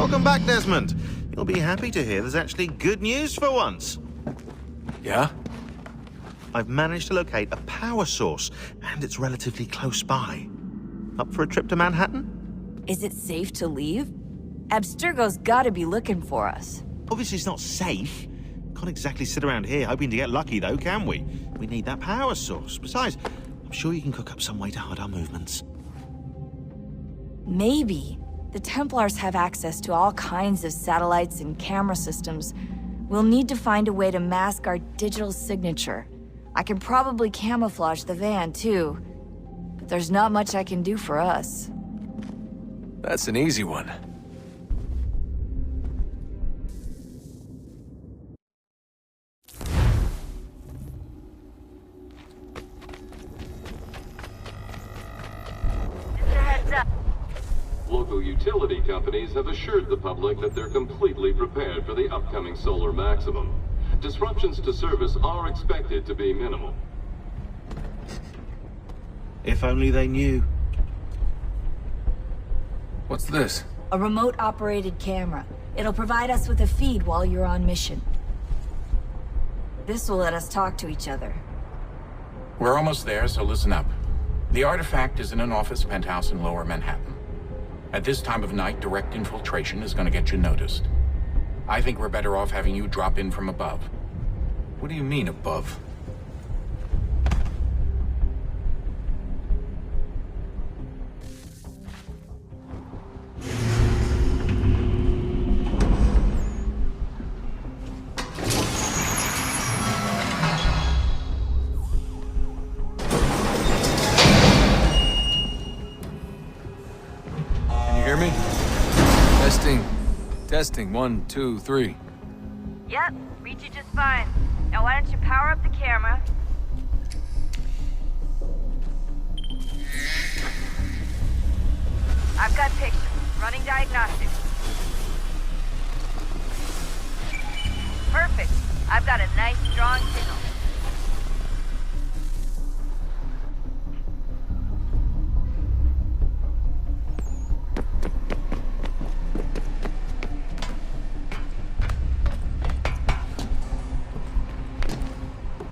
Welcome back, Desmond. You'll be happy to hear there's actually good news for once. Yeah? I've managed to locate a power source, and it's relatively close by. Up for a trip to Manhattan? Is it safe to leave? Abstergo's gotta be looking for us. Obviously it's not safe. Can't exactly sit around here hoping to get lucky, though, can we? We need that power source. Besides, I'm sure you can cook up some way to hide our movements. Maybe. The Templars have access to all kinds of satellites and camera systems. We'll need to find a way to mask our digital signature. I can probably camouflage the van, too. But there's not much I can do for us. That's an easy one. Local utility companies have assured the public that they're completely prepared for the upcoming solar maximum. Disruptions to service are expected to be minimal. If only they knew. What's this? A remote-operated camera. It'll provide us with a feed while you're on mission. This will let us talk to each other. We're almost there, so listen up. The artifact is in an office penthouse in Lower Manhattan. At this time of night, direct infiltration is going to get you noticed. I think we're better off having you drop in from above. What do you mean, above? Hear me? Testing. Testing. 1, 2, 3. Yep, read you just fine. Now why don't you power up the camera? I've got pictures. Running diagnostics. Perfect. I've got a nice, strong signal.